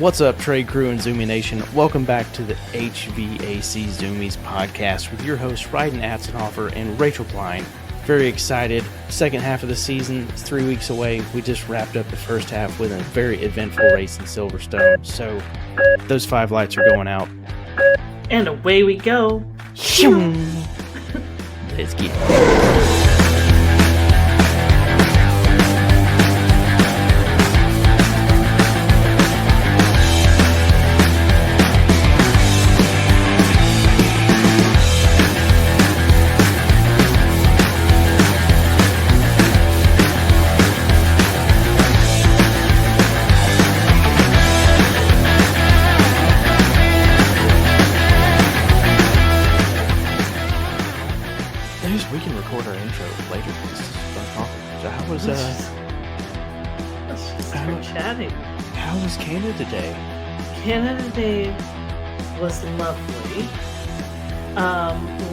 What's up, Trade Crew and Zoomie Nation? Welcome back to the HVAC Zoomies podcast with your hosts, Rhydon and Rachael. Very excited. Second half of the season is 3 weeks away. We just wrapped up the first half with a very eventful race in Silverstone. So those 5 lights are going out. And away we go. Let's get it. We can record our intro later. So how was chatting. How was Canada Day? Canada Day was lovely.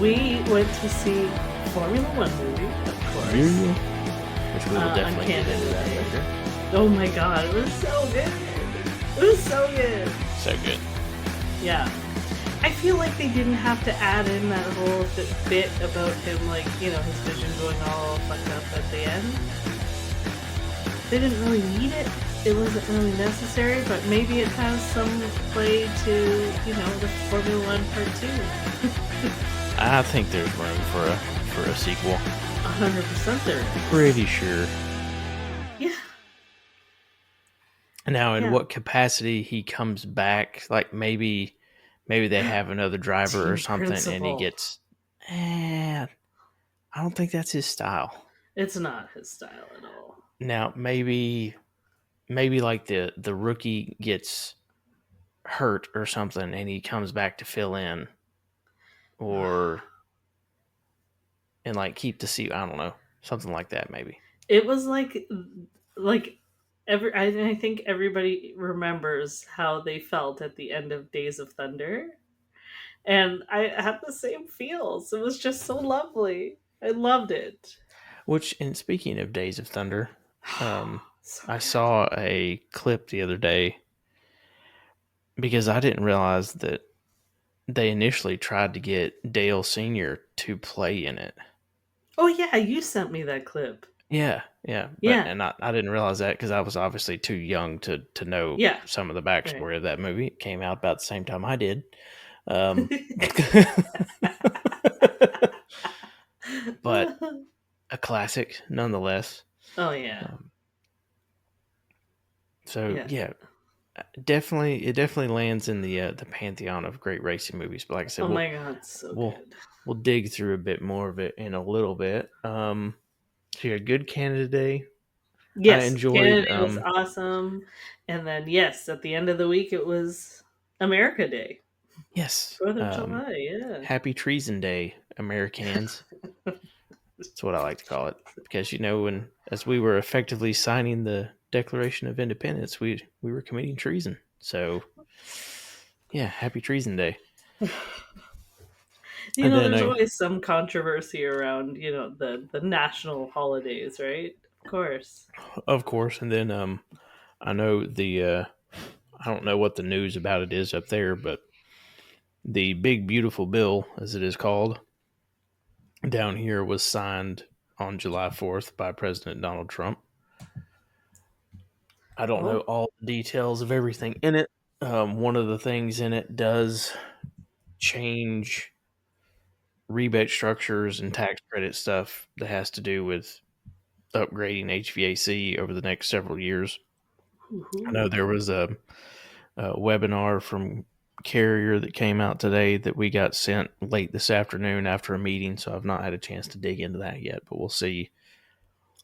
We went to see Formula One movie, of course. Which we will definitely get into that later. Oh my god, it was so good. It was so good. So good. Yeah. I feel like they didn't have to add in that whole bit about him, his vision going all fucked up at the end. They didn't really need it. It wasn't really necessary, but maybe it has some play to, the Formula One Part 2. I think there's room for a sequel. 100% there is. Pretty sure. Yeah. Now, in what capacity he comes back, maybe they have another driver or something, and he gets. I don't think that's his style. It's not his style at all. Now, maybe the rookie gets hurt or something, and he comes back to fill in, and keep the seat. I don't know, something like that. Maybe it was I think everybody remembers how they felt at the end of Days of Thunder. And I had the same feels. It was just so lovely. I loved it. And speaking of Days of Thunder, I saw a clip the other day because I didn't realize that they initially tried to get Dale Sr. to play in it. Oh, yeah. You sent me that clip. Yeah. And I didn't realize that because I was obviously too young to know some of the backstory of that movie. It came out about the same time I did. But a classic nonetheless. Oh, yeah. It definitely lands in the pantheon of great racing movies. But like I said, my God, so good. We'll dig through a bit more of it in a little bit. So you had a good Canada Day. Yes, I enjoyed, Canada Day was awesome. And then, at the end of the week, it was America Day. Yes. 4th of July, yeah. Happy Treason Day, Americans. That's what I like to call it. Because, as we were effectively signing the Declaration of Independence, we were committing treason. So, yeah, Happy Treason Day. There's always some controversy around, the national holidays, right? Of course. And then I know I don't know what the news about it is up there, but the Big Beautiful Bill, as it is called, down here was signed on July 4th by President Donald Trump. I don't know all the details of everything in it. One of the things in it does change rebate structures and tax credit stuff that has to do with upgrading HVAC over the next several years. Mm-hmm. I know there was a webinar from Carrier that came out today that we got sent late this afternoon after a meeting, so I've not had a chance to dig into that yet, but we'll see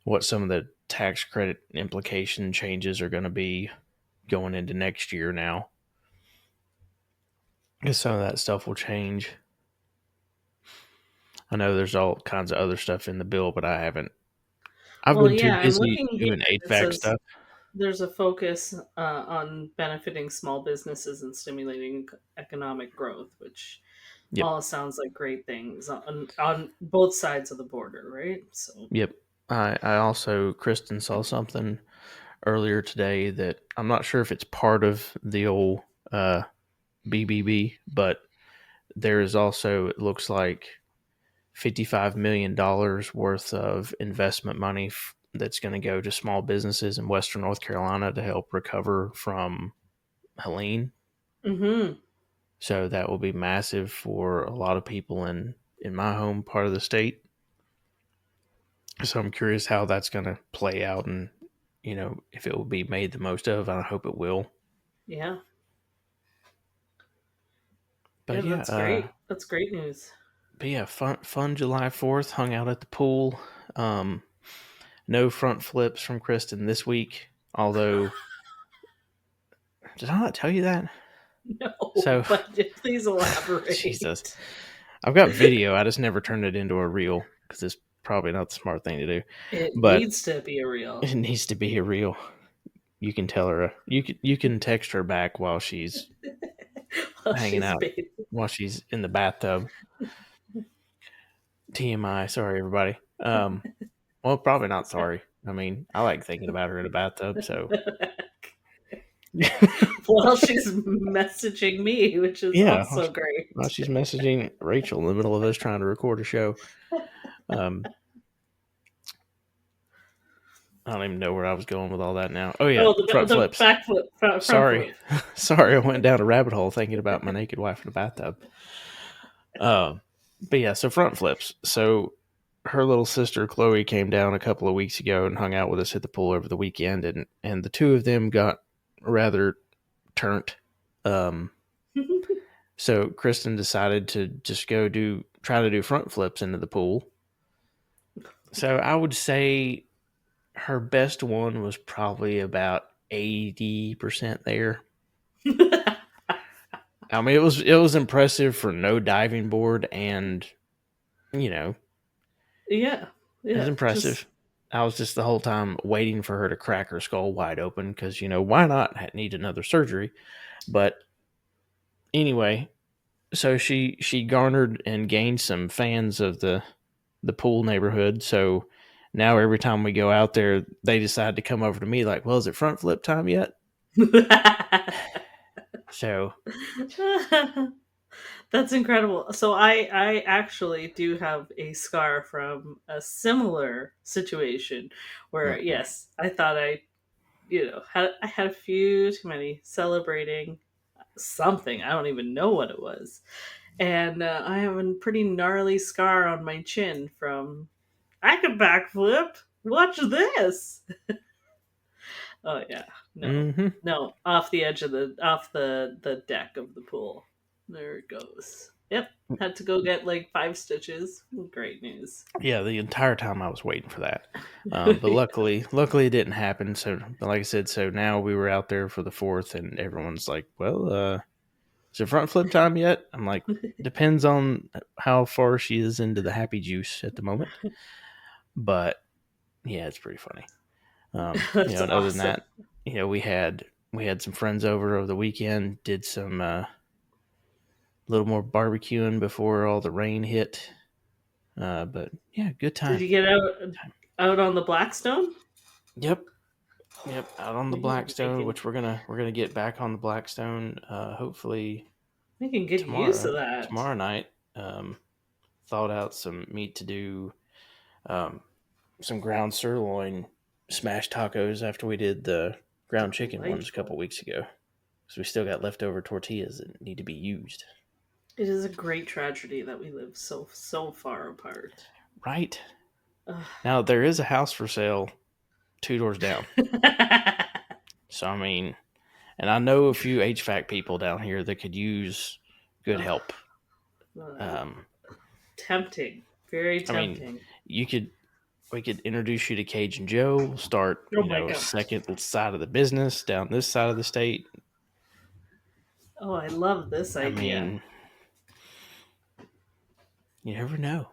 what some of the tax credit implication changes are going to be going into next year now. Because some of that stuff will change. I know there's all kinds of other stuff in the bill, but I haven't. I've been too busy doing HVAC stuff. There's a focus on benefiting small businesses and stimulating economic growth, which all sounds like great things on both sides of the border, right? So. Yep. I also, Kristen saw something earlier today that I'm not sure if it's part of the old BBB, but there is also, it looks like, $55 million worth of investment money that's going to go to small businesses in Western North Carolina to help recover from Helene. Mm-hmm. So that will be massive for a lot of people in my home part of the state. So I'm curious how that's going to play out, and if it will be made the most of. I hope it will. Yeah. Yeah, But yeah, that's great. That's great news. fun July 4th. Hung out at the pool. Um, no front flips from Kristen this week. Although, did I not tell you that? No, So, but please Jesus, elaborate. I've got video. I just never turned it into a reel because it's probably not the smart thing to do. It But needs to be a it real. needs to be a reel. You can tell her. You can text her back while she's While hanging she's out, bathing. while she's in the bathtub. TMI. Sorry, everybody. Well, probably not sorry. I mean, I like thinking about her in a bathtub. So, While she's messaging me, which is yeah, also great. while she's messaging Rachel in the middle of us trying to record a show. Um, I don't even know where I was going with all that now. Oh yeah, Oh, front the flips. back flip, front Sorry, flip. sorry, I went down a rabbit hole thinking about my naked wife in the bathtub. But yeah, so front flips. So her little sister Chloe came down a couple of weeks ago and hung out with us at the pool over the weekend, and the two of them got rather turnt. Um, so Kristen decided to just try to do front flips into the pool. So I would say her best one was probably about 80% there. I mean, it was impressive for no diving board, and it Yeah, was yeah. Just impressive. I was just the whole time waiting for her to crack her skull wide open because why not need another surgery? But anyway, so she garnered and gained some fans of the pool neighborhood. So now every time we go out there, they decide to come over to me like, "Well, is it front flip time yet?" So that's incredible. So I actually do have a scar from a similar situation where mm-mm. yes, I thought I had a few too many celebrating something. I don't even know what it was. And I have a pretty gnarly scar on my chin from I can backflip. Watch this. Oh yeah, no, Mm-hmm. no, off the edge of the deck of the pool. There it goes. Yep, had to go get like 5 stitches. Great news. Yeah, the entire time I was waiting for that, but luckily it didn't happen. So, but like I said, so now we were out there for the fourth, and everyone's like, "Well, is it front flip time yet?" I'm like, "Depends on how far she is into the happy juice at the moment." But yeah, it's pretty funny. That's And other than awesome. that, we had some friends over the weekend, did some little more barbecuing before all the rain hit. But yeah, good Did time. you get out on the Blackstone? Yep, yep. Out on the Man, Blackstone, which we're gonna get back on the Blackstone. Hopefully making good use of that. tomorrow night. Thought out some meat to do. Um, some ground sirloin smash tacos after we did the ground chicken ones a couple Delightful. weeks ago. So we still got leftover tortillas that need to be used. It is a great tragedy that we live so far apart. Right. Ugh. Now there is a house for sale 2 doors down. So I mean, and I know a few HVAC people down here that could use good Ugh. help. Uh, Um, tempting, very I mean, tempting. you could we could introduce you to Cajun Joe. Start Oh my gosh. second side of the business down this side of the state. Oh, I love this I idea. mean, you never know.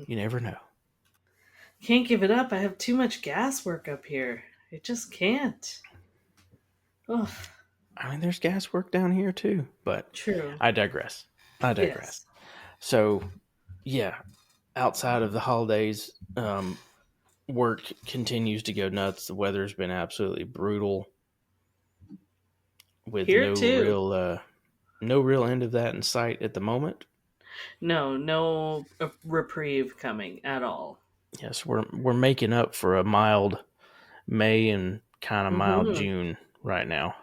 You never know. Can't give it up. I have too much gas work up here. I just can't. Oh, I mean, there's gas work down here too, but true. I digress. I digress. Yes. So, yeah, outside of the holidays, work continues to go nuts. The weather's been absolutely brutal with Here too. no real end of that in sight at the moment. No, no reprieve coming at all. Yes, we're making up for a mild May and kind of mild Mm-hmm. June right now,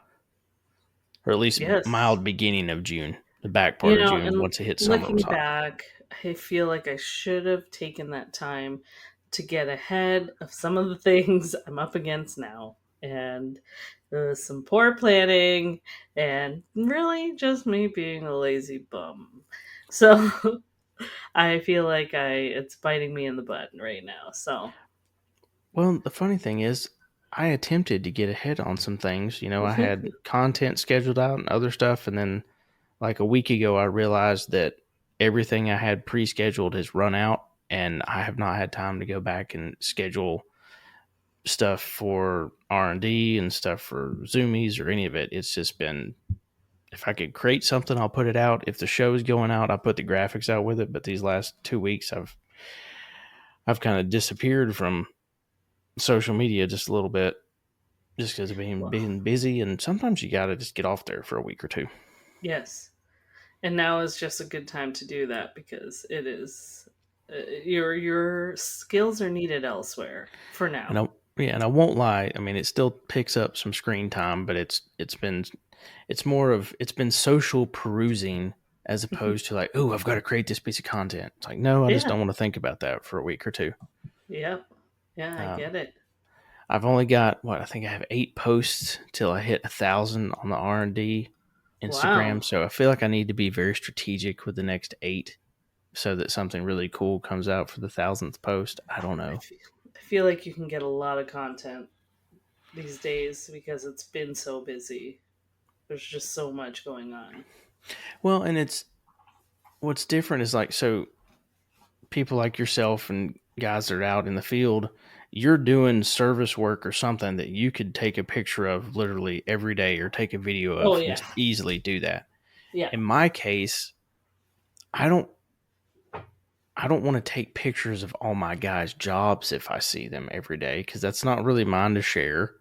or at least Yes. mild beginning of June. The back part You of know, June, and once it hit summer, was looking hot. back, I feel like I should have taken that time to get ahead of some of the things I'm up against now. And some poor planning, and really just me being a lazy bum. So I feel like it's biting me in the butt right now. So Well, the funny thing is, I attempted to get ahead on some things. I had content scheduled out and other stuff, and then like a week ago, I realized that everything I had pre-scheduled has run out, and I have not had time to go back and schedule stuff for R&D and stuff for Zoomies or any of it. It's just been, if I could create something, I'll put it out. If the show is going out, I put the graphics out with it. But these last 2 weeks, I've kind of disappeared from social media just a little bit, just because of well, being busy. And sometimes you got to just get off there for a week or two. yes. And now is just a good time to do that because it is your skills are needed elsewhere for And now. I won't lie. I mean, it still picks up some screen time, but it's been social perusing as opposed to like, oh, I've got to create this piece of content. It's like, no, I just Yeah. don't want to think about that for a week or two. Yep. Yeah, I Um, get it. I've only got I think I have 8 posts till I hit 1,000 on the R&D Wow. Instagram. So I feel like I need to be very strategic with the next 8 so that something really cool comes out for the 1,000th post. I don't I know. feel, I feel like you can get a lot of content these days because it's been so busy. There's just so much going on. Well, and it's what's different is like, so people like yourself and guys that are out in the field, you're doing service work or something that you could take a picture of literally every day or take a video Oh of and yeah. just easily do that. Yeah. In my case, I don't I don't want to take pictures of all my guys' jobs if I see them every day because that's not really mine to share.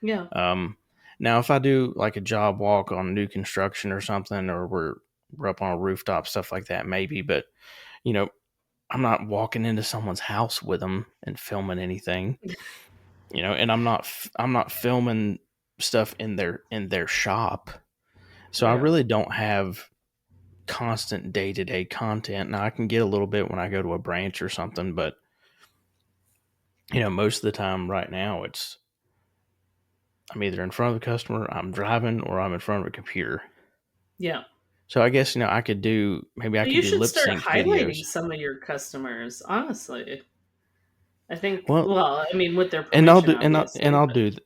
Yeah. Um, Now, if I do like a job walk on new construction or something, or we're up on a rooftop, stuff like that, maybe. But you know, I'm not walking into someone's house with them and filming anything. And I'm not filming stuff in their shop. So I Yeah. really don't have constant day-to-day content. Now I can get a little bit when I go to a branch or something, but most of the time right now I'm either in front of the customer, I'm driving, or I'm in front of a computer. Yeah. So I guess I could You do should lip start sync videos. highlighting some of your customers, honestly. I think, Well, well, I mean, with their permission, obviously,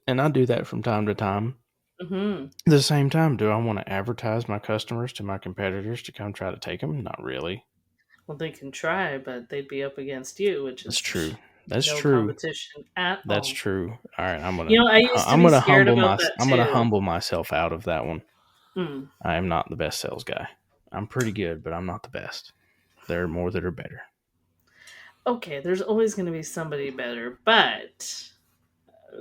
but. I'll do that from time to time. Hmm. At the same time, do I want to advertise my customers to my competitors to come try to take them? Not really. Well, they can try, but they'd be up against you, which That's is true. That's no true. competition at That's all. true. All right, I used to be scared about that I'm gonna too. humble myself out of that one. Mm. I am not the best sales guy. I'm pretty good, but I'm not the best. There are more that are better. Okay, there's always going to be somebody better, but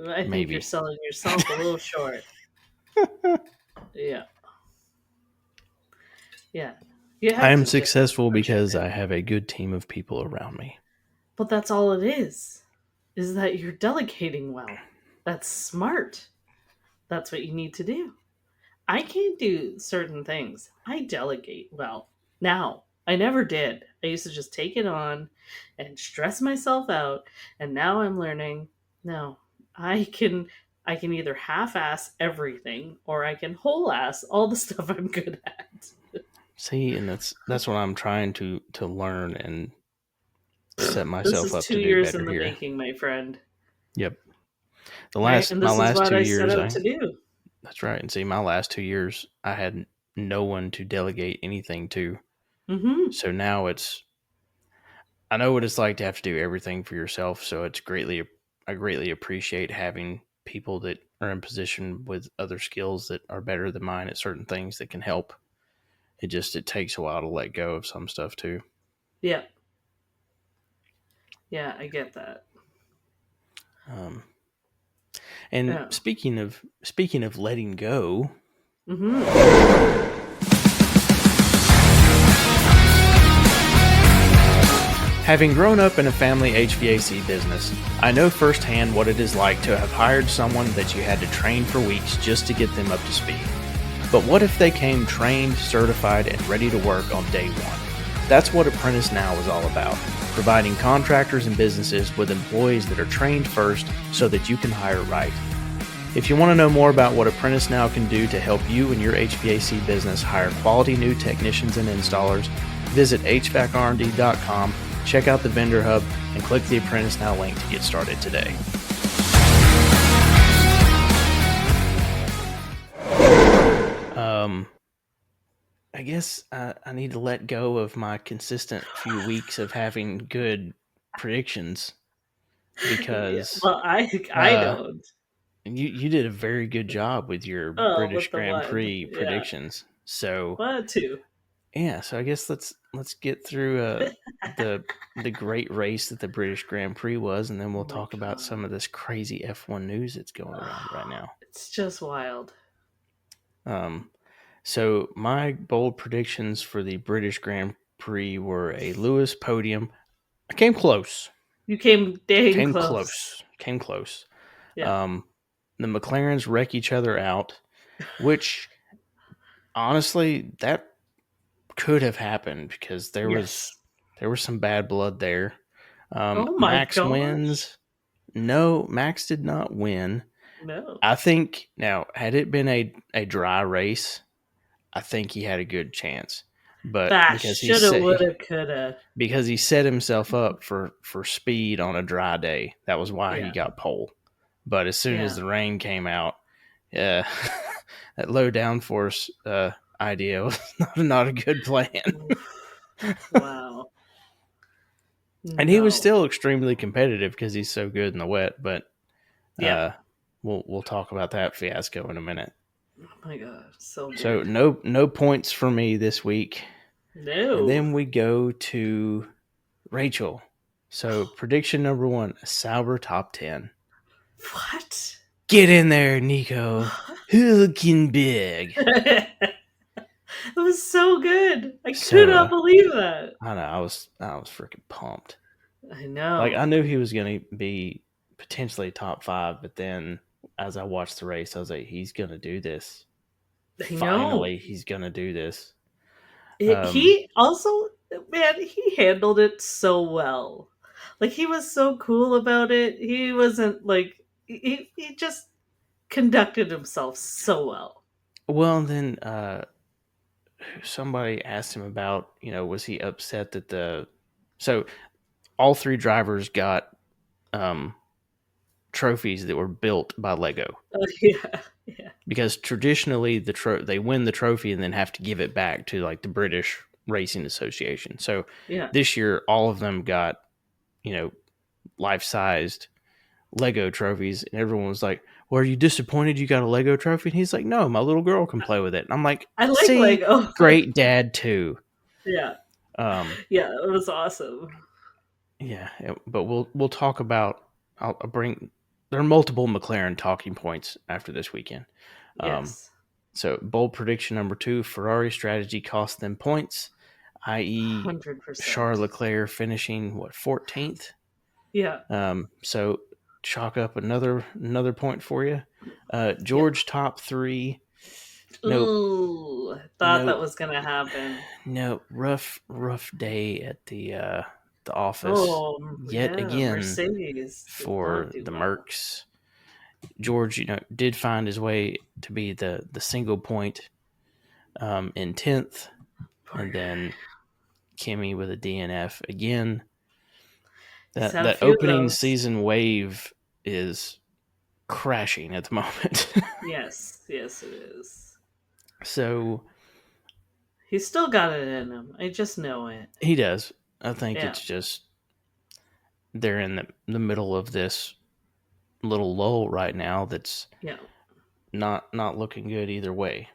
I think you're Maybe. selling yourself a little short. Yeah, yeah. You I have am to just successful push it because in. I have a good team of people around me. But that's all it is that you're delegating well. That's smart. That's what you need to do. I can't do certain things. I delegate well. Now, I never did. I used to just take it on and stress myself out, and now I'm learning, no. I can either half-ass everything or I can whole-ass all the stuff I'm good at. See, and that's what I'm trying to learn and set This myself is up 2 to do years better in the here. making, my friend. Yep. Right? And My this is last what two I set years, out I to do. that's right. And see, my last 2 years, I had no one to delegate anything to. Mhm. So now I know what it's like to have to do everything for yourself. So I greatly appreciate having people that are in position with other skills that are better than mine at certain things that can help. It takes a while to let go of some stuff too. Yeah. Yeah, I get that. Um, and Yeah. speaking of letting go, Mm-hmm. having grown up in a family HVAC business, I know firsthand what it is like to have hired someone that you had to train for weeks just to get them up to speed. But what if they came trained, certified, and ready to work on day one? That's what Apprentice Now is all about, providing contractors and businesses with employees that are trained first so that you can hire right. If you want to know more about what Apprentice Now can do to help you and your HVAC business hire quality new technicians and installers, visit hvacrnd.com, check out the vendor hub, and click the Apprentice Now link to get started today. I guess I need to let go of my consistent few weeks of having good predictions Yeah. because Well, I uh, don't. you did a very good job with your Oh, British with the Grand one. Prix Yeah. predictions. So One, two. yeah, so I guess let's get through the the great race that the British Grand Prix was, and then Oh we'll my talk about god. some of this crazy F1 news that's going around right now. It's just wild. Um, so my bold predictions for the British Grand Prix were a Lewis podium. I came close. You came dang Came close. close. Came close. Yeah. Um, the McLarens wreck each other out, which honestly that could have happened because Yes. there was some bad blood there. Oh my Max gosh. wins. No, Max did not win. No. I think now had it been a dry race, I think he had a good chance. But That shoulda, woulda, coulda. because he set himself up for speed on a dry day, that was why he Yeah. got pole. But as soon as Yeah. the rain came out, yeah, that low downforce idea was not a good plan. Oof. Wow. And he was No. still extremely competitive because he's so good in the wet. But Yeah. uh, we'll talk about that fiasco in a minute. Oh my god. So So good. no points for me this week. And No. then we go to Rachel. So prediction number one: a Sauber top 10. What? Get in there, Nico Hülkenberg. It was so good. I could So not believe that. I know I was freaking pumped. I Like I know. knew he was going to be potentially top 5, but then as I watched the race, I was like, he's going to do this. I know. Finally, he's going to do this. Um, He also, man, he handled it so well. Like, he was so cool about it. He wasn't like, he just conducted himself so well. well, then somebody asked him about, was he upset that so all three drivers got um, trophies that were built by Lego Oh, yeah. Yeah. because traditionally they win the trophy and then have to give it back to like the British Racing Association. So Yeah. this year, all of them got life-sized Lego trophies, and everyone was like, "Well, are you disappointed you got a Lego trophy?" And he's like, "No, my little girl can play with it." And I'm like, I like "See, Lego. great dad too." Yeah. Um, Yeah. It was awesome. yeah, but we'll talk about. I'll bring. There are multiple McLaren talking points after this weekend. Um, Yes. so bold prediction number 2: Ferrari strategy cost them points, i.e., 100%. Charles Leclerc finishing 14th. Yeah. So chalk up another point for you. Yep. George top 3. Nope, Ooh. Thought that nope, was going to happen. nope. Rough day at the office Oh, yet yeah. again Mercedes did not for do the well. Mercs. George, did find his way to be the single point in 10th, Poor and guy. then Kimmy with a DNF again. He's That had a that few of opening those. season wave is crashing at the moment. Yes, yes, it is. So He's still got it in him. I just know it. he does. I think Yeah, it's just they're in the middle of this little lull right now that's yeah. not looking good either way.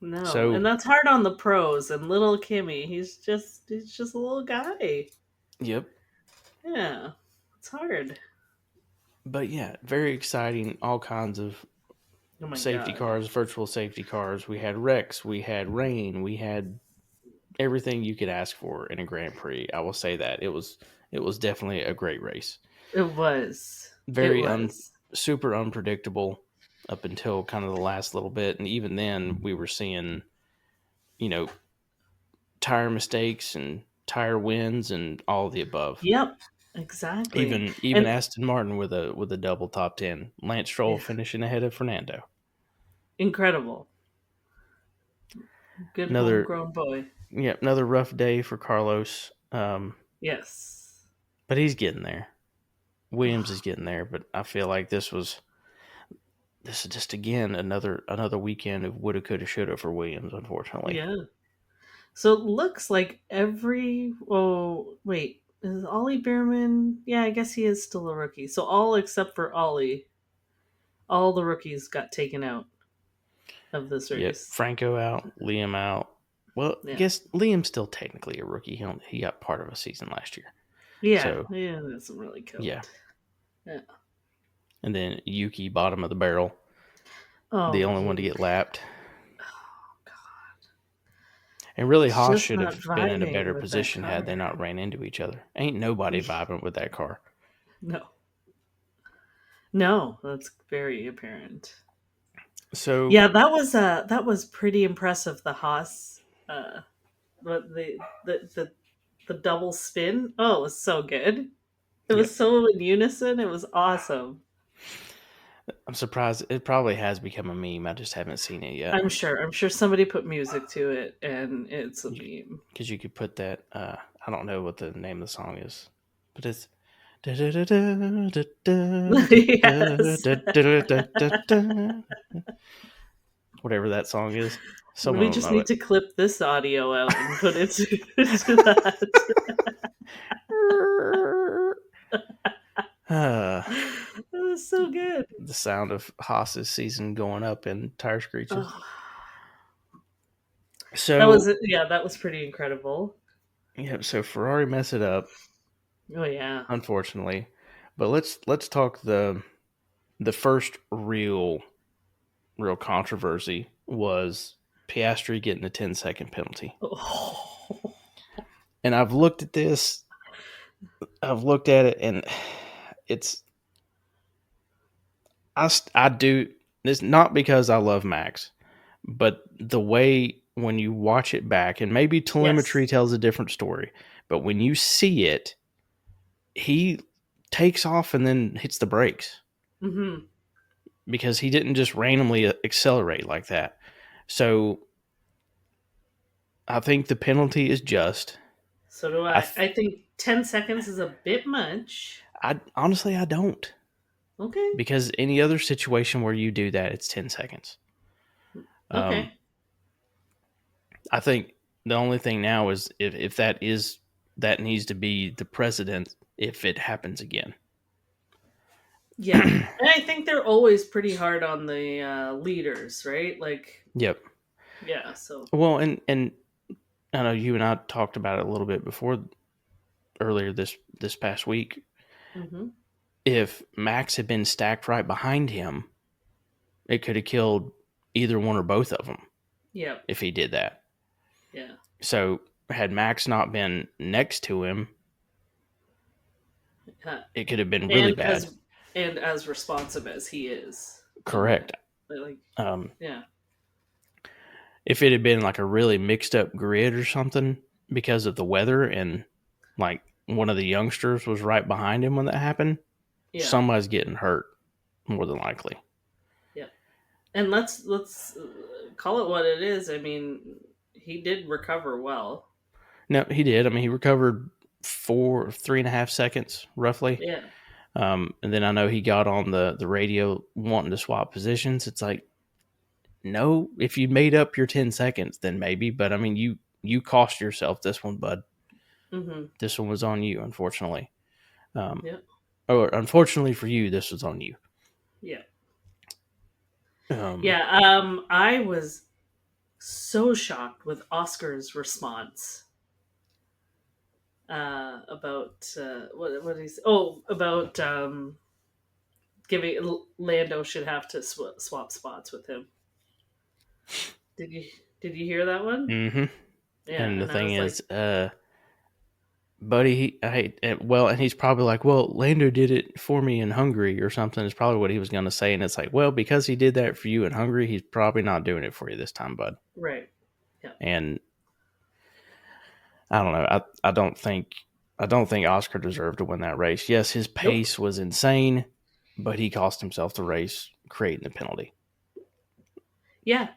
No, So and that's hard on the pros. And little Kimmy, he's just a little guy. yep. Yeah, it's hard. But yeah, very exciting. All kinds of Oh my safety god. cars, virtual safety cars. We had wrecks, we had rain, we had everything you could ask for in a Grand Prix. I will say that it was definitely a great race. It was. It Very was. super unpredictable up until kind of the last little bit, and even then we were seeing, you know, tire mistakes and tire wins and all of the above. Yep. Exactly. Even And Aston Martin with a double top 10. Lance Stroll yeah, finishing ahead of Fernando. incredible. Good Another homegrown boy. another rough day for Carlos. Yes. But he's getting there. Williams is getting there, but I feel like this is just again another weekend of woulda, coulda, shoulda for Williams. Unfortunately, Yeah. So it looks like every. Oh, wait. Is Ollie Behrman? Yeah, I guess he is still a rookie. So all except for Ollie, all the rookies got taken out of this yep. race. Franco out, Liam out. Well, I Yeah. guess Liam's still technically a rookie. He got part of a season last year, Yeah. so Yeah, that doesn't really yeah. count. Yeah. And then Yuki, bottom of the barrel, the Oh, only one to you. get lapped. Oh, God. And really, He's Haas just should not have been in a vibing better with that position had they car. not ran into each other. Ain't nobody vibing with that car. No. No, that's very apparent. So, Yeah, that was pretty impressive. The Haas, but the double spin. Oh, it was so good. It yeah, was so in unison. It was awesome. I'm surprised. It probably has become a meme. I just haven't seen it yet. I'm sure. I'm sure somebody put music to it, and it's a meme. Because you could put that. I don't know what the name of the song is, but it's Yes. whatever that song is. We Someone will just know need it. to clip this audio out and put it to that. Uh, It was so good. the sound of Haas's season going up in tire screeches. Oh, that was So yeah, that was pretty incredible. yeah, so Ferrari mess it up, Oh yeah. unfortunately. But let's talk the first real controversy was Piastri getting a 10-second penalty. Oh. And I've looked at this, I've looked at it, and it's I do it's not because I love Max, but the way when you watch it back, and maybe Yes. telemetry tells a different story, but when you see it, he takes off and then hits the brakes Hmm. because he didn't just randomly accelerate like that. So I think the penalty is just. So do I I. th- I think 10 seconds is a bit much. I honestly I don't, Okay. because any other situation where you do that, it's 10 seconds. Um, Okay. I think the only thing now is if that needs to be the precedent if it happens again. Yeah. And I think they're always pretty hard on the leaders, right? Like, Yep. yeah. So. Well, and I know you and I talked about it a little bit before earlier this past week. Hmm. If Max had been stacked right behind him, it could have killed either one or both of them Yeah. if he did that. Yeah. So had Max not been next to him, Uh, it could have been really and bad. as responsive as he is. Correct. Like, Um, yeah. if it had been like a really mixed up grid or something because of the weather and like one of the youngsters was right behind him when that happened, Yeah. somebody's getting hurt more than likely. Yeah. And let's call it what it is. I mean, he did recover well. No, he did. I mean, he recovered 3.5 seconds roughly. Yeah. And then I know he got on the radio wanting to swap positions. It's like, no, if you made up your 10 seconds, then maybe. But I mean, you cost yourself this one, bud. Hmm. This one was on you, unfortunately. Um, Yeah. or unfortunately for you, this was on you. Yeah. Um, Yeah. I was so shocked with Oscar's response about what did he say? Oh, about giving Lando should have to swap spots with him. Did you did you hear that one? Mm-hmm. Yeah, And the and I thing was like, is, buddy, I hate well, and he's probably like, well, Lando did it for me in Hungary or something. Is probably what he was going to say, and it's like, well, because he did that for you in Hungary, he's probably not doing it for you this time, bud. right, yeah, And I don't know. I don't think Oscar deserved to win that race. Yes, his nope, pace was insane, but he cost himself the race creating the penalty. yeah,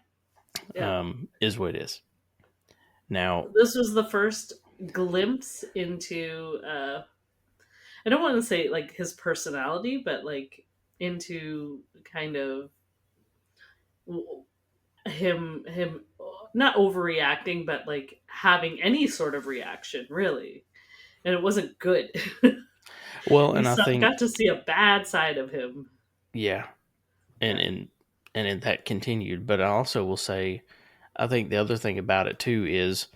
yeah. Is what it is. Now, This was the first glimpse into I don't want to say like his personality, but like into kind of him not overreacting, but like having any sort of reaction really, and it wasn't good. well, You and I think got to see a bad side of him. yeah, and Yeah. that continued. But I also will say, I think the other thing about it too is,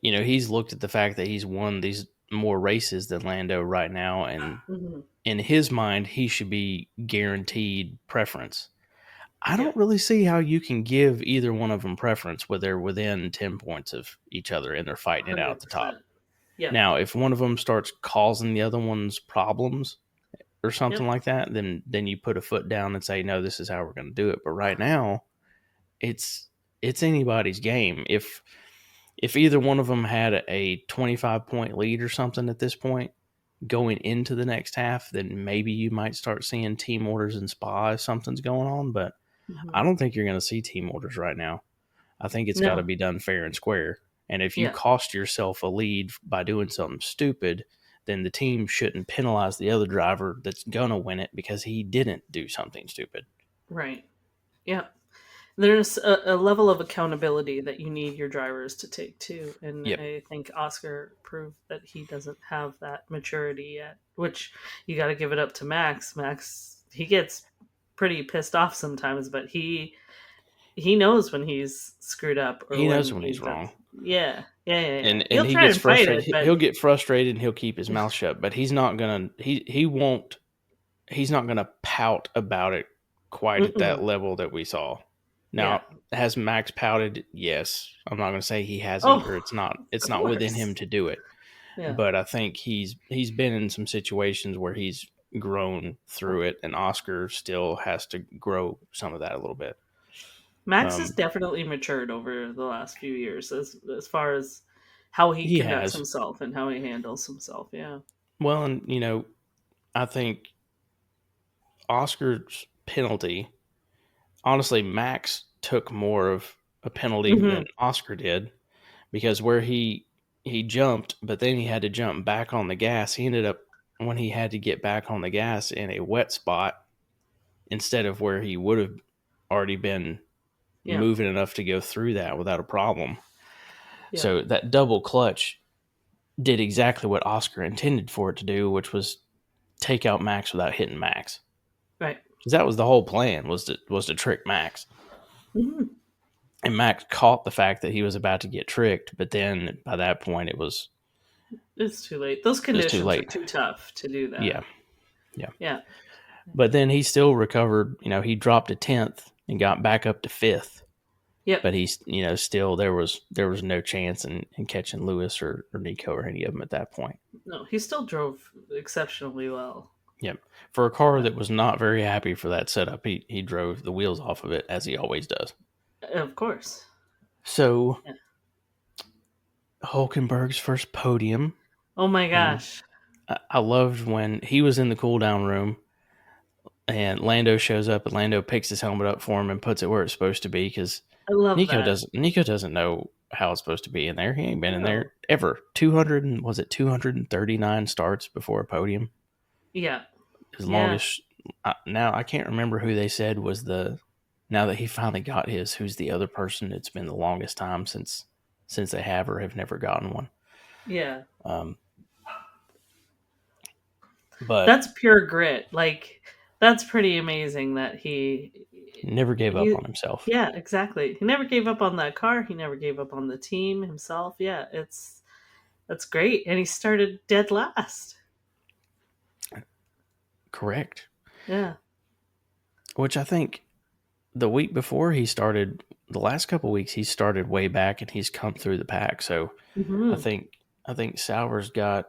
he's looked at the fact that he's won these more races than Lando right now, and Hmm. in his mind, he should be guaranteed preference. I Yeah. don't really see how you can give either one of them preference when they're within 10 points of each other and they're fighting it out at the top. 100%. Yeah. Now, if one of them starts causing the other one's problems or something Yep. like that, then you put a foot down and say, no, this is how we're going to do it. But right now, it's anybody's game. If either one of them had a 25-point lead or something at this point going into the next half, then maybe you might start seeing team orders in Spa if something's going on. But Hmm. I don't think you're going to see team orders right now. I think it's got to No. be done fair and square. And if you Yeah. cost yourself a lead by doing something stupid, then the team shouldn't penalize the other driver that's going to win it because he didn't do something stupid. Right. Yeah. There's a level of accountability that you need your drivers to take too, and Yep. I think Oscar proved that he doesn't have that maturity yet. Which you got to give it up to Max. Max, he gets pretty pissed off sometimes, but he knows when he's screwed up or He knows when when he's he's done. wrong. Yeah, yeah, yeah, yeah. And He'll he try gets and fight it, frustrated. but He'll get frustrated and he'll keep his mouth shut, but he's not going to he won't he's not going to pout about it quite at that mm-mm. level that we saw. Yeah. Now, has Max pouted? Yes. I'm not going to say he hasn't or Oh, it's not of within him course. to do it. Yeah. But I think he's been in some situations where he's grown through it, and Oscar still has to grow some of that a little bit. Max has Um, definitely matured over the last few years as far as how he he conducts has. himself and how he handles himself. Yeah. Well, and I think Oscar's penalty, honestly, Max took more of a penalty than Hmm. Oscar did because where he jumped, but then he had to jump back on the gas. He ended up when he had to get back on the gas in a wet spot instead of where he would have already been Yeah. moving enough to go through that without a problem. Yeah. So that double clutch did exactly what Oscar intended for it to do, which was take out Max without hitting Max. Right. Because that was the whole plan was to trick Max. Hmm. And Max caught the fact that he was about to get tricked, but then by that point It's too late. Those it was too conditions are late. too tough to do Yeah, that. yeah. Yeah. But then he still recovered. He dropped to 10th and got back up to 5th. Yep. But he's still there was no chance in catching Lewis or Nico or any of them at that point. No, he still drove exceptionally well. Yep. For a car Yeah. that was not very happy for that setup, he drove the wheels off of it as he always does. Of course. So Yeah. Hülkenberg's first podium, Oh my and gosh. I loved when he was in the cool down room and Lando shows up and Lando picks his helmet up for him and puts it where it's supposed to be because I love Nico that. doesn't know how it's supposed to be in there. He ain't been in No. there ever. 239 starts before a podium. Yeah. His Yeah. longest. Now I can't remember who they said was the. Now that he finally got his, who's the other person? It's been the longest time since they have or have never gotten one. Yeah. Um, but That's pure grit. Like that's pretty amazing that never gave up he on himself. yeah, exactly. He never gave up on that car. He never gave up on the team himself. Yeah, that's great. And he started dead last. Correct. Yeah. which I think the week before he started, the last couple weeks he started way back and he's come through the pack. So I Hmm. think I think Sauber's got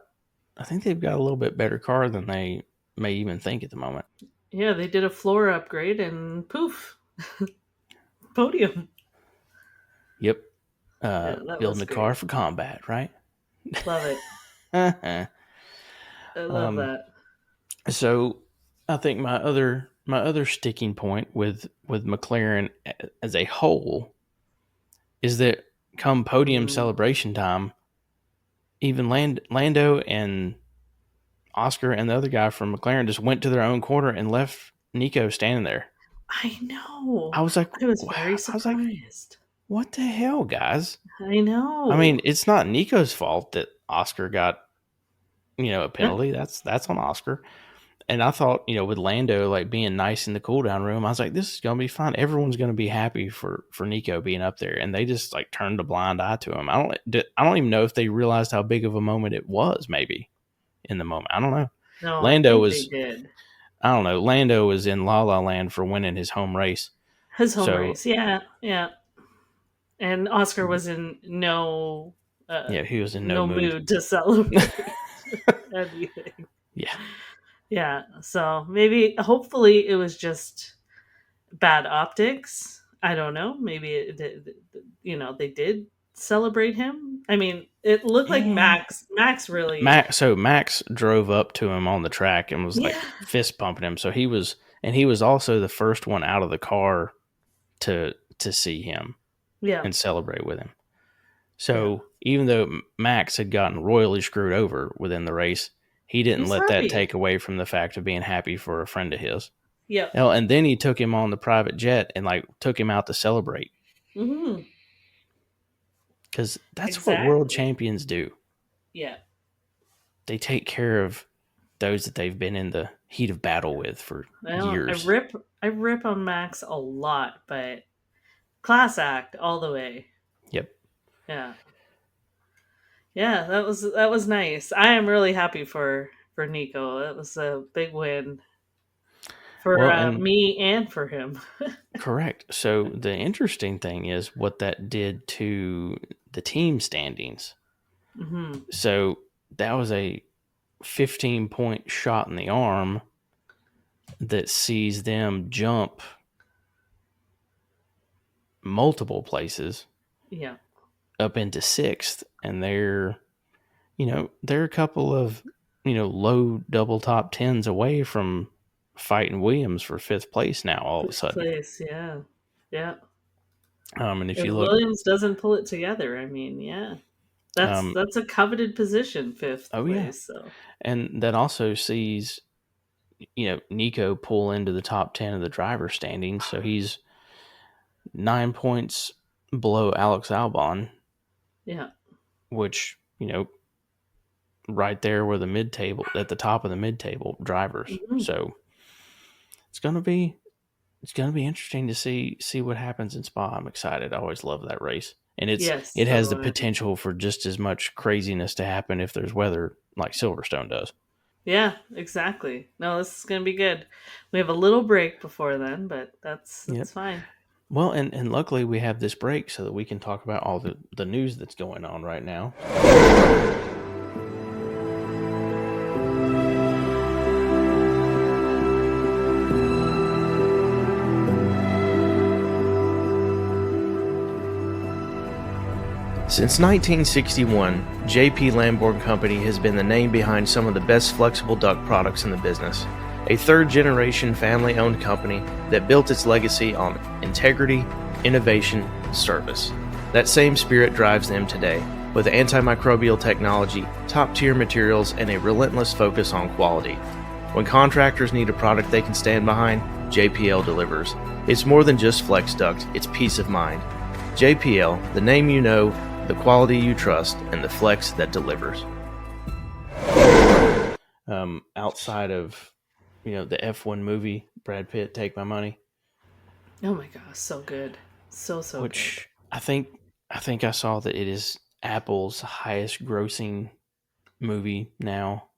I think they've got a little bit better car than they may even think at the moment. Yeah, they did a floor upgrade and poof, podium. Yep. Yeah, that Building was a car great. for combat, right? Love it. I love um, that. so I think my other sticking point with McLaren as a whole is that come podium Mm. celebration time, even Lando and Oscar and the other guy from McLaren just went to their own corner and left Nico standing there. I know. I was like, I was wow. very I was like, surprised. what the hell, guys? I I mean, know. it's not Nico's fault that Oscar got a Yeah. penalty. That's on Oscar. And I thought, with Lando like being nice in the cool down room, I was like, this is gonna be fine. Everyone's gonna be happy for Nico being up there, and they just like turned a blind eye to him. I don't even know if they realized how big of a moment it was. Maybe in the moment, I don't know. No, I Lando think they was, did. I don't know. Lando was in La La Land for winning his home race. His home So race. Yeah, yeah. And Oscar was in no yeah, he was in no no mood. mood to celebrate anything. Yeah. Yeah, so maybe hopefully it was just bad optics. I don't know. Maybe they did celebrate him. I mean, it looked like Eh. Max really. Max drove up to him on the track and was like Yeah. fist pumping him. So he was also the first one out of the car to see him Yeah. and celebrate with him. Yeah. So even though Max had gotten royally screwed over within the race, he didn't He's let that happy. take away from the fact of being happy for a friend of his. Yeah. Hell, and then he took him on the private jet and like took him out to celebrate Hmm. because that's what world Exactly. champions do. Yeah. They take care of those that they've been in the heat of battle with for Well, I years. rip I rip on Max a lot, but class act all the way. Yep. Yeah. Yeah, that was nice. I am really happy for Nico. That was a big win for Well, and me and for him. correct. So the interesting thing is what that did to the team standings. Hmm. So that was a 15-point shot in the arm that sees them jump multiple places Yeah. up into sixth, and they're a couple of low double top tens away from fighting Williams for fifth place now. All of a Fifth sudden, place, yeah. Yeah. and if If you look, Williams doesn't pull it together, I mean, yeah. That's um, that's a coveted position, fifth oh yeah, place, so and that also sees Nico pull into the top 10 of the driver standings, so he's 9 points below Alex Albon, yeah. which right there were the mid table at the top of the mid table drivers. Mhm. So it's gonna be interesting to see what happens in Spa. I'm excited. I always love that race, and Yes, it has so the am I. potential for just as much craziness to happen if there's weather like Silverstone does. Yeah, exactly. No, this is gonna be good. We have a little break before then, but that's Yep. fine. Well, and luckily we have this break so that we can talk about all the news that's going on right now. Since 1961, JP Lamborn Company has been the name behind some of the best flexible duct products in the business. A third-generation family-owned company that built its legacy on integrity, innovation, service. That same spirit drives them today, with antimicrobial technology, top-tier materials, and a relentless focus on quality. When contractors need a product they can stand behind, JPL delivers. It's more than just flex duct, it's peace of mind. JPL, the name you know, the quality you trust, and the flex that delivers. Outside of the F1 movie, Brad Pitt, Take My Money, Oh my gosh, so good. So good. which I think I saw that it is Apple's highest grossing movie now.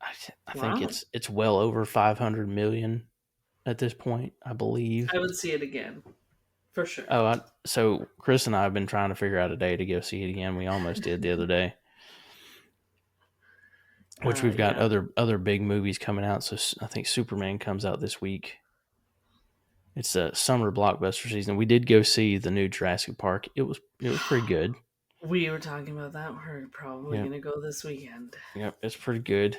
I think Wow. it's well over 500 million. at this point, I believe. I would see it again for sure. So Chris and I have been trying to figure out a day to go see it again. We almost did the other day, which we've got Yeah, other big movies coming out. So I think Superman comes out this week. It's a summer blockbuster season. We did go see the new Jurassic Park. It was pretty good. we were talking about that. We're probably Yep, gonna go this weekend. yep, it's pretty good.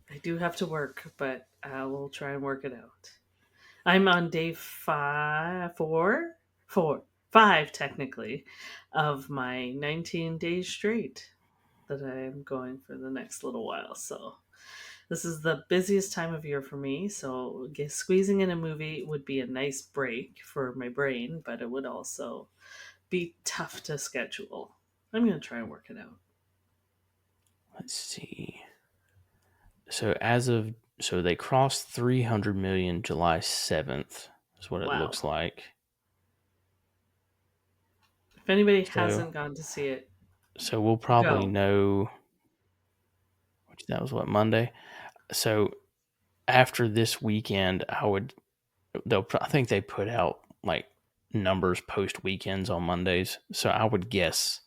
I do have to work, but I will try and work it out. I'm on day five technically, of my 19 days straight that I'm going for the next little while. So this is the busiest time of year for me. So squeezing in a movie would be a nice break for my brain, but it would also be tough to schedule. I'm going to try and work it out. Let's see. So they crossed 300 million July 7th. Is what it looks Wow. like. If anybody So hasn't gone to see it, so we'll probably go. know. That was what, Monday. So after this weekend, I think they put out like numbers post weekends on Mondays. So I would guess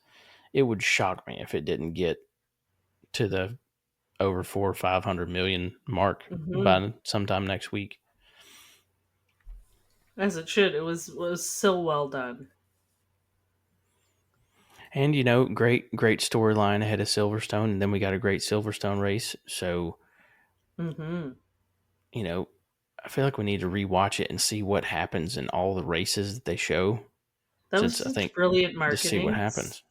it would shock me if it didn't get to the over 400 or 500 million mark Hmm. by sometime next week. As it should. It was so well done. And great storyline ahead of Silverstone, and then we got a great Silverstone race. So Hmm. you know, I feel like we need to rewatch it and see what happens in all the races that they show. That was Since I such think brilliant just see what marketing. happens.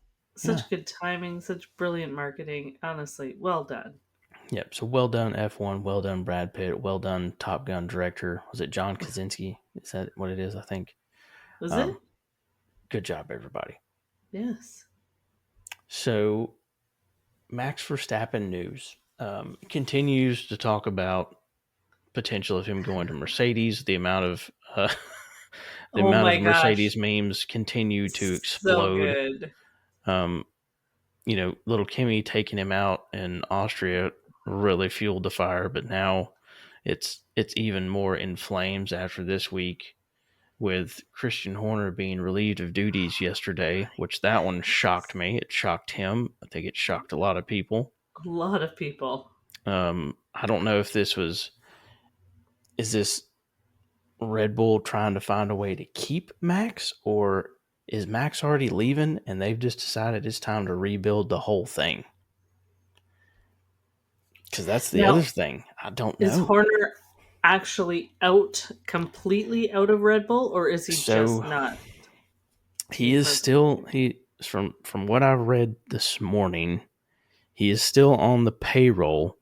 Yeah. Such good timing, such brilliant marketing. Honestly, well done. Yep. So well done F1, well done Brad Pitt, well done Top Gun director. Was it John Krasinski? Is that what it is? I think. Was Um, it? good job, everybody. Yes. So Max Verstappen news continues to talk about potential of him going to Mercedes. The Oh amount my of gosh. Mercedes memes continue to So explode. good. Um, little Kimmy taking him out in Austria really fueled the fire, but now it's even more in flames after this week with Christian Horner being relieved of duties yesterday, which that one shocked me. It shocked him. I think it shocked a lot of people. A lot of people. I don't know if is this Red Bull trying to find a way to keep Max, or is Max already leaving and they've just decided it's time to rebuild the whole thing? Because that's the other Now, thing. I don't is know. Horner actually completely out of Red Bull, or is he just So not he being is present? still he from what I read this morning, he is still on the payroll,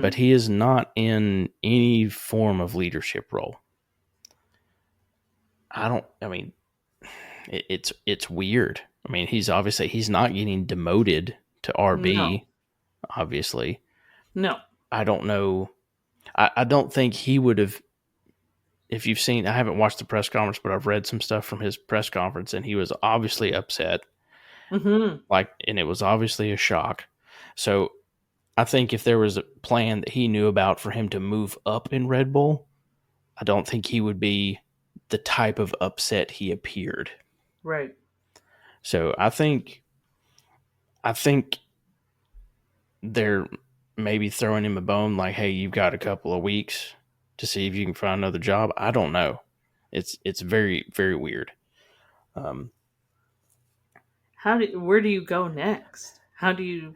but Hmm. he is not in any form of leadership role. I mean, it's weird. I mean, he's not getting demoted to No. RB, obviously. No. I don't know. I don't think he would have. If you've seen, I haven't watched the press conference, but I've read some stuff from his press conference, and he was obviously upset. Hmm. And it was obviously a shock. So I think if there was a plan that he knew about for him to move up in Red Bull, I don't think he would be the type of upset he appeared. Right. So I think they're maybe throwing him a bone like, hey, you've got a couple of weeks to see if you can find another job. I don't know. It's very, very weird. Um, Where do you go next? How do you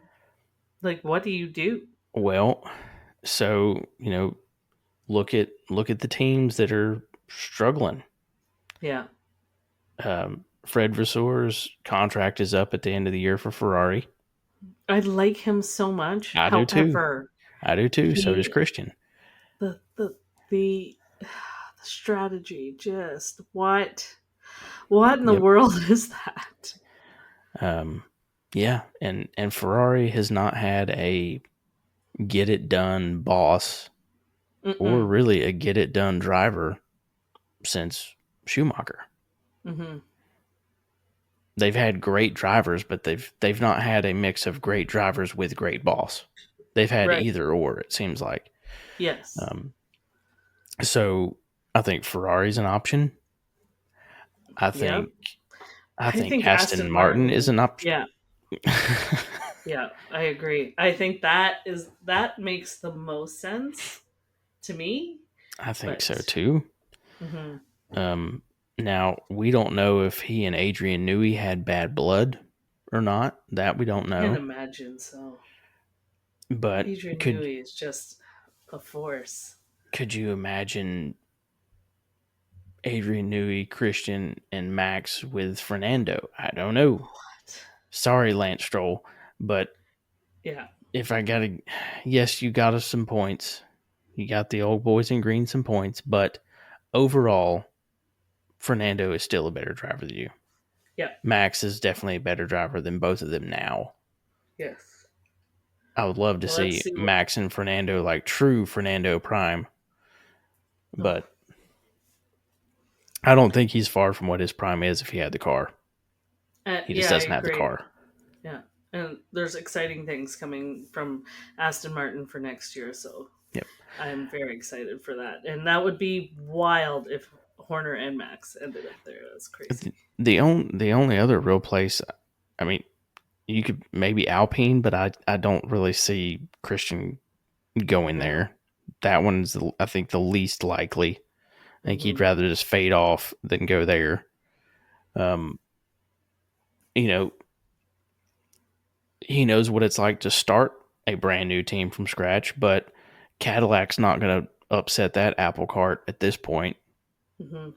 what do you do? well, so look at the teams that are struggling. Yeah. Fred Vasseur's contract is up at the end of the year for Ferrari. I like him so much. I do too. However, I do too. So does the Christian. the strategy, just what in the Yep. world is that? Um, yeah, and Ferrari has not had a get it done boss or Mm-mm. really a get it done driver since Schumacher. Mm-hmm. They've had great drivers, but they've not had a mix of great drivers with great boss. They've had Right. either or. It seems like. Yes. Um, so I think Ferrari's an option. I think Aston Martin is an option. Yeah. Yeah, I agree. I think that makes the most sense to me. I think so But too. Now we don't know if he and Adrian Newey had bad blood or not. That we don't know. Can't imagine so. But Adrian Newey is just a force. Could you imagine Adrian Newey, Christian, and Max with Fernando? I don't know. What? Sorry, Lance Stroll, but yeah, if I gotta, yes, you got us some points. You got the old boys in green some points, but overall, Fernando is still a better driver than you. Yeah, Max is definitely a better driver than both of them now. Yes. I would love to see Max and Fernando, like true Fernando Prime. But I don't think he's far from what his prime is if he had the car. He just doesn't have the car. Yeah. And there's exciting things coming from Aston Martin for next year, so yep. I'm very excited for that. And that would be wild if Horner and Max ended up there. That's crazy. The only other real place, I mean, you could maybe Alpine, but I don't really see Christian going there. That one's, I think, the least likely. I think he'd rather just fade off than go there. You know, he knows what it's like to start a brand new team from scratch, but Cadillac's not going to upset that apple cart at this point. I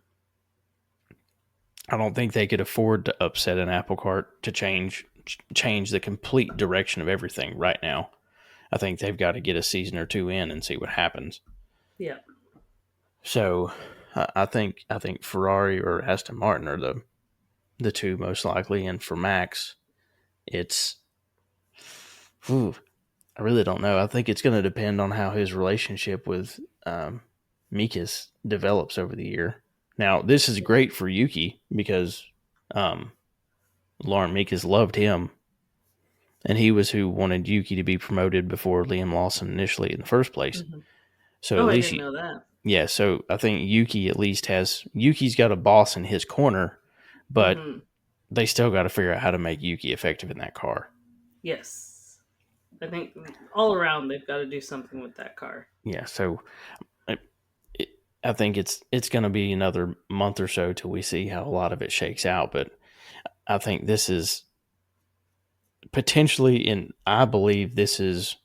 don't think they could afford to upset an apple cart to change the complete direction of everything right now. I think they've got to get a season or two in and see what happens. Yeah. So I think Ferrari or Aston Martin are the two most likely, and for Max, it's I really don't know. I think it's going to depend on how his relationship with Mikas develops over the year. Now, this is great for Yuki because Lauren Mikas loved him, and he was who wanted Yuki to be promoted before Liam Lawson initially in the first place. So at least I didn't know that. Yeah, so I think Yuki's got a boss in his corner, but they still got to figure out how to make Yuki effective in that car. Yes. I think all around they've got to do something with that car. Yeah, so I think it's going to be another month or so till we see how a lot of it shakes out, but I think this is potentially, and I believe this is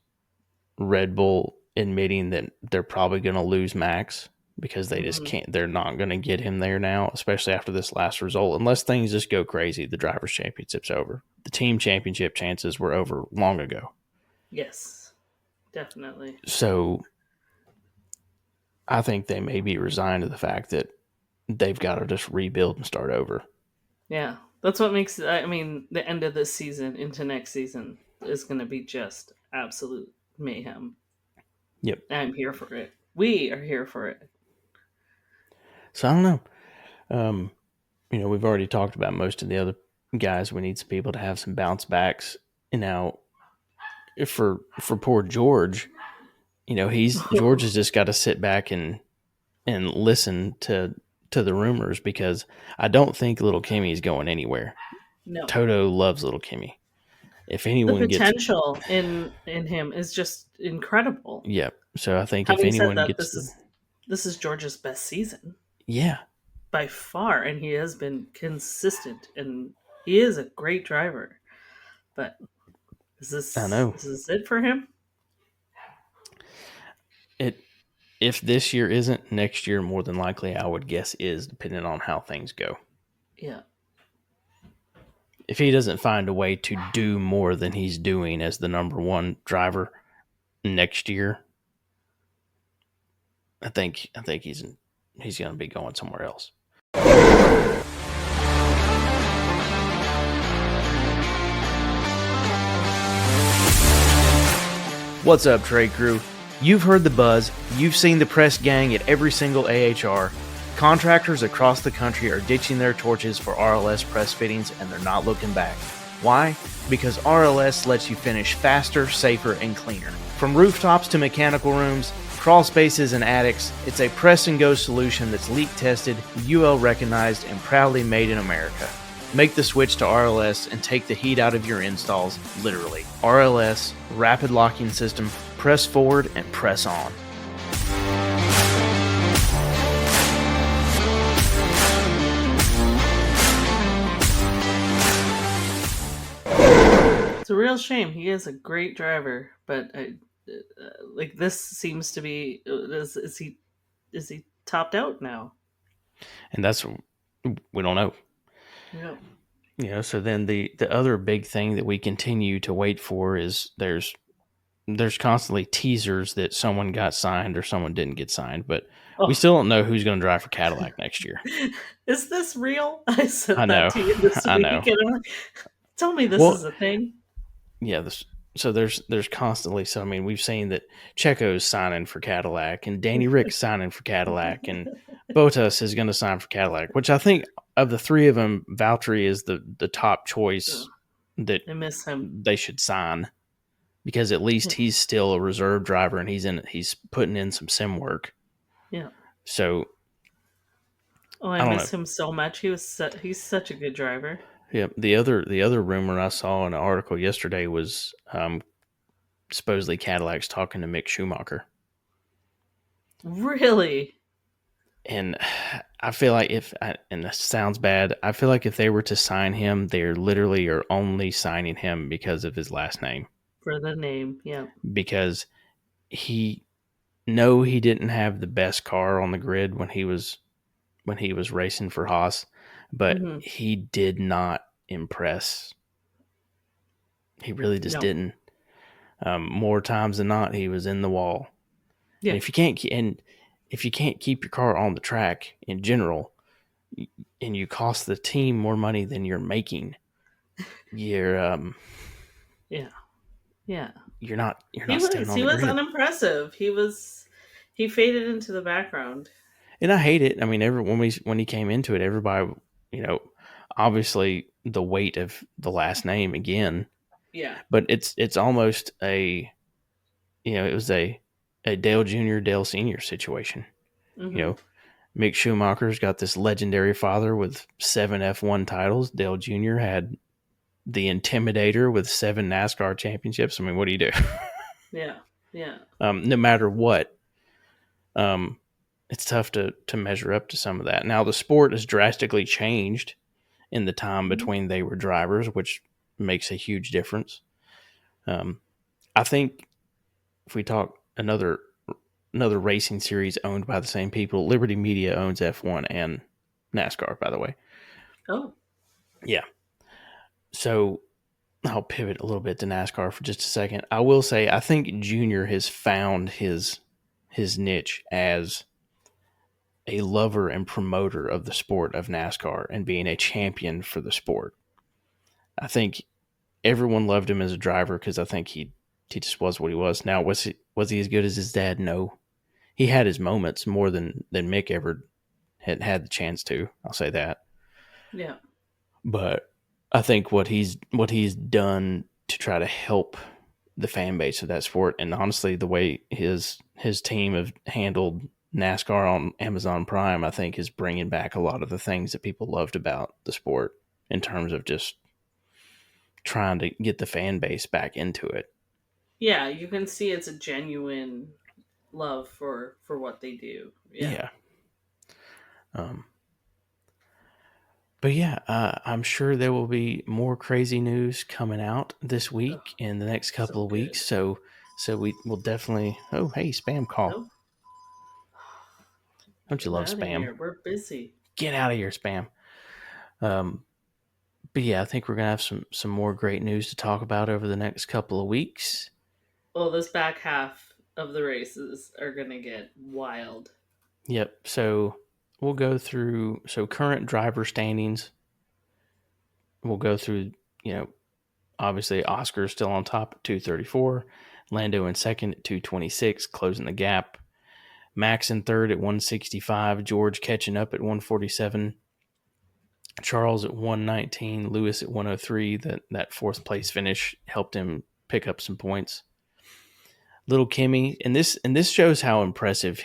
Red Bull admitting that they're probably going to lose Max because they just can't. They're not going to get him there now, especially after this last result. Unless things just go crazy, the Drivers' Championship's over. The team championship chances were over long ago. Yes, definitely. So I think they may be resigned to the fact that they've got to just rebuild and start over. Yeah, that's what makes, I mean, the end of this season into next season is going to be just absolute mayhem. Yep. I'm here for it. We are here for it. So I don't know. We've already talked about most of the other guys. We need some people to have some bounce backs. And now, for poor George, George has just got to sit back and listen to the rumors, because I don't think little Kimmy is going anywhere. No. Toto loves little Kimmy. If anyone the potential in him is just incredible. Yeah. So I think if anyone gets this is George's best season. Yeah. By far, and he has been consistent, and he is a great driver. But is this it for him? If this year isn't, next year more than likely I would guess is, depending on how things go. Yeah. If he doesn't find a way to do more than he's doing as the number one driver next year, I think he's going to be going somewhere else. What's up, trade crew? You've heard the buzz. You've seen the press gang at every single AHR. Contractors across the country are ditching their torches for RLS press fittings, and they're not looking back. Why? Because RLS lets you finish faster, safer, and cleaner. From rooftops to mechanical rooms, crawl spaces, and attics, it's a press-and-go solution that's leak-tested, UL recognized, and proudly made in America. Make the switch to RLS and take the heat out of your installs, literally. RLS, rapid locking system, press forward and press on. It's a real shame. He is a great driver, but like this seems to be is he topped out now? And that's, we don't know. Yeah. You know, so then the other big thing that we continue to wait for is there's constantly teasers that someone got signed or someone didn't get signed, but we still don't know who's going to drive for Cadillac next year. Is this real? I said I know. that to you this I week. know. And I'm like, tell me this is a thing. Yeah, so there's constantly, so I mean, we've seen that Checo's signing for Cadillac and Danny Rick's signing for Cadillac and Bottas is going to sign for Cadillac, which I think of the three of them, Valtteri is the top choice that I miss him. They should sign, because at least he's still a reserve driver and he's putting in some sim work. Yeah. So I miss him so much. He's such a good driver. Yeah, the other rumor I saw in an article yesterday was supposedly Cadillac's talking to Mick Schumacher. Really? And I feel like and this sounds bad, I feel like if they were to sign him, they're literally are only signing him because of his last name. For the name, yeah. Because he didn't have the best car on the grid when he was racing for Haas, but he did not impress. He really just didn't. More times than not, he was in the wall. Yeah. And if you can't keep your car on the track in general, and you cost the team more money than you're making, you're you're not staying on the grid. He was unimpressive. He faded into the background. And I hate it. I mean, when he came into it, everybody, obviously the weight of the last name again. Yeah. But it's almost it was a Dale Jr., Dale Sr. situation. Mick Schumacher's got this legendary father with 7 F1 titles. Dale Jr. had the Intimidator with 7 NASCAR championships. I mean, what do you do? Yeah. Yeah. No matter what, it's tough to measure up to some of that. Now, the sport has drastically changed in the time between they were drivers, which makes a huge difference. I think if we talk another racing series owned by the same people, Liberty Media owns F1 and NASCAR, by the way. Oh. Yeah. So I'll pivot a little bit to NASCAR for just a second. I will say, I think Junior has found his niche as a lover and promoter of the sport of NASCAR and being a champion for the sport. I think everyone loved him as a driver because I think he just was what he was. Now, was he as good as his dad? No. He had his moments more than Mick ever had the chance to. I'll say that. Yeah. But I think what he's done to try to help the fan base of that sport, and honestly, the way his team have handled NASCAR on Amazon Prime, I think is bringing back a lot of the things that people loved about the sport in terms of just trying to get the fan base back into it. Yeah, you can see it's a genuine love for what they do. Yeah. But yeah, I'm sure there will be more crazy news coming out this week in the next couple of weeks. So we will definitely. Oh, hey, spam call. Oh. Don't you love spam? Here. We're busy. Get out of here, spam. But yeah, I think we're gonna have some more great news to talk about over the next couple of weeks. Well, this back half of the races are gonna get wild. Yep. So we'll go through current driver standings. We'll go through, obviously Oscar's still on top at 234, Lando in second at 226, closing the gap. Max in third at 165, George catching up at 147. Charles at 119, Lewis at 103. That fourth place finish helped him pick up some points. Little Kimmy, and this shows how impressive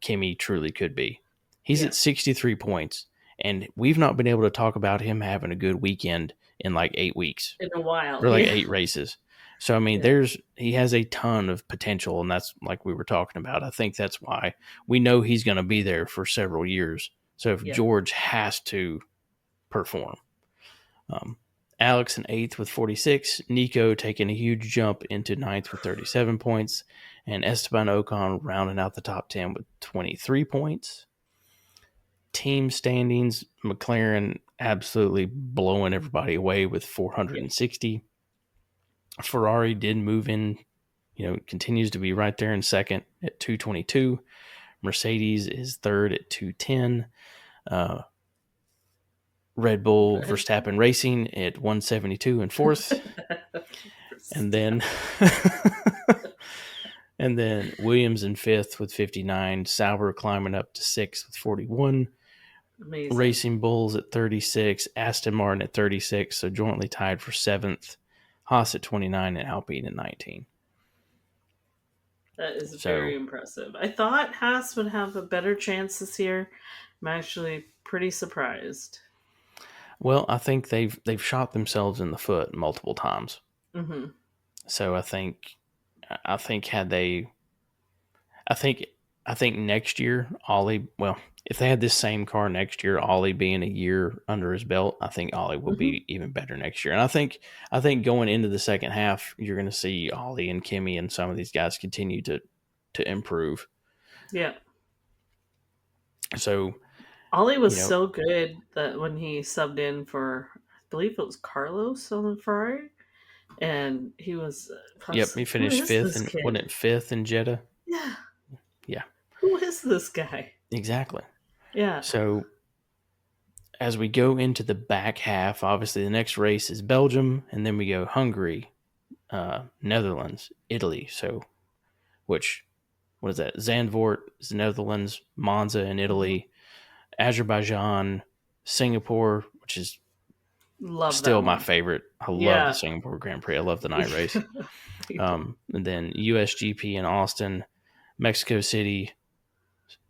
Kimmy truly could be. He's at 63 points, and we've not been able to talk about him having a good weekend in like 8 weeks In a while. or like Yeah. 8 races. So I mean, he has a ton of potential, and that's like we were talking about. I think that's why we know he's going to be there for several years. So if George has to perform. Alex in 8th with 46. Nico taking a huge jump into 9th with 37 points. And Esteban Ocon rounding out the top 10 with 23 points. Team standings, McLaren absolutely blowing everybody away with 460. Ferrari did move in, continues to be right there in second at 222. Mercedes is third at 210. Red Bull Verstappen Racing at 172 and fourth. And then Williams in fifth with 59. Sauber climbing up to sixth with 41. Amazing. Racing Bulls at 36. Aston Martin at 36, so jointly tied for seventh. Haas at 29 and Alpine at 19. That is very impressive. I thought Haas would have a better chance this year. I'm actually pretty surprised. Well, I think they've shot themselves in the foot multiple times. Mm-hmm. So I think next year, Ollie. Well, if they had this same car next year, Ollie being a year under his belt, I think Ollie will be even better next year. And I think going into the second half, you're going to see Ollie and Kimmy and some of these guys continue to improve. Yeah. So Ollie was so good that when he subbed in for, I believe it was Carlos on the Ferrari, and he was. He finished fifth, and wasn't it fifth in Jeddah? Yeah. Yeah. Who is this guy? Exactly. Yeah. So as we go into the back half, obviously the next race is Belgium, and then we go Hungary, Netherlands, Italy. So, what is that? Zandvoort is the Netherlands, Monza in Italy, Azerbaijan, Singapore, which is still my favorite. I love the Singapore Grand Prix. I love the night race. And then USGP in Austin, Mexico City,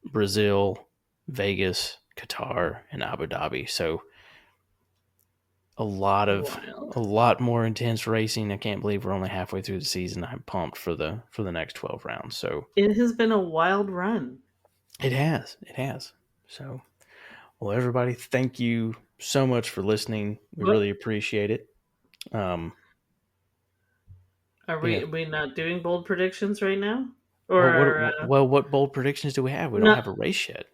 Brazil, Vegas, Qatar, and Abu Dhabi. So a lot more intense racing. I can't believe we're only halfway through the season. I'm pumped for the next 12 rounds. So it has been a wild run. It has. So, well, everybody, thank you so much for listening. We really appreciate it. Are we not doing bold predictions right now? Or what bold predictions do we have? We don't have a race yet.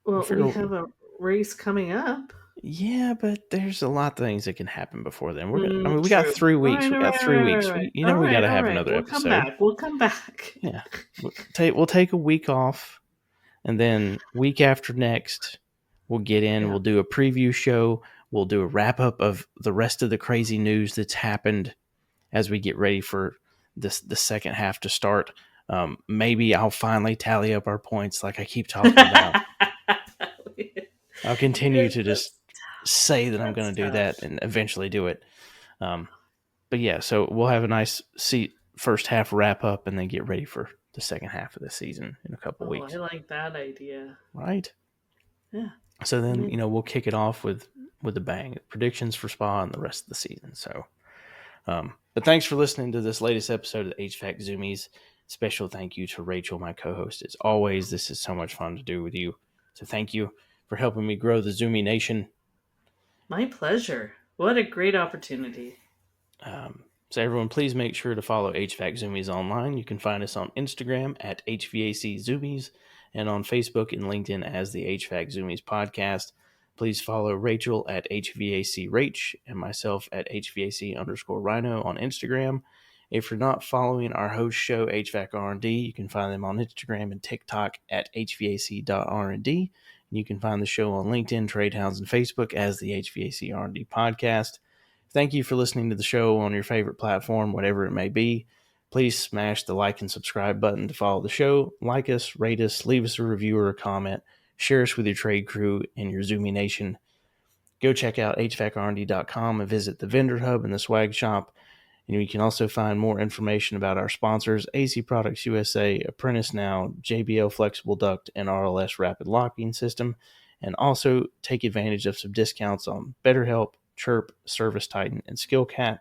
Well, we have a race coming up. Yeah, but there's a lot of things that can happen before then. We got 3 weeks. We got 3 weeks. Right. We got to have another episode. We'll come back. Yeah, we'll take a week off, and then week after next, we'll get in. Yeah. We'll do a preview show. We'll do a wrap up of the rest of the crazy news that's happened as we get ready for the second half to start. Maybe I'll finally tally up our points like I keep talking about. I'll continue to just say that I'm going to do that and eventually do it. But yeah, so we'll have a nice first half wrap up and then get ready for the second half of the season in a couple weeks. I like that idea. Right? Yeah. So then, we'll kick it off with a bang. Predictions for Spa and the rest of the season. So, but thanks for listening to this latest episode of the HVAC Zoomies. Special thank you to Rachel, my co-host. As always, this is so much fun to do with you. So thank you for helping me grow the Zoomie Nation. My pleasure. What a great opportunity. So everyone, please make sure to follow HVAC Zoomies online. You can find us on Instagram at HVAC Zoomies and on Facebook and LinkedIn as the HVAC Zoomies Podcast. Please follow Rachel at HVAC Rach and myself at HVAC_Rhino on Instagram. If you're not following our host show, HVAC R&D, you can find them on Instagram and TikTok at HVAC.R&D. You can find the show on LinkedIn, Trade Hounds, and Facebook as the HVAC R&D Podcast. Thank you for listening to the show on your favorite platform, whatever it may be. Please smash the like and subscribe button to follow the show. Like us, rate us, leave us a review or a comment. Share us with your trade crew and your Zoomie Nation. Go check out hvacrnd.com and visit the vendor hub and the swag shop. And you can also find more information about our sponsors, AC Products USA, Apprentice Now, JBL Flexible Duct, and RLS Rapid Locking System. And also take advantage of some discounts on BetterHelp, Chirp, Service Titan, and SkillCat.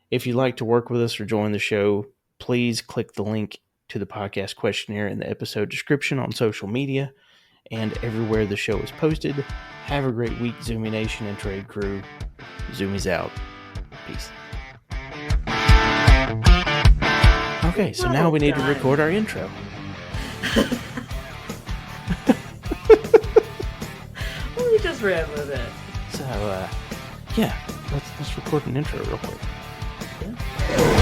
If you'd like to work with us or join the show, please click the link to the podcast questionnaire in the episode description on social media and everywhere the show is posted. Have a great week, Zoomie Nation and Trade Crew. Zoomies out. Peace. Okay, so now we need to record our intro. Let me just rap with it. So, yeah, let's record an intro real quick. Yeah.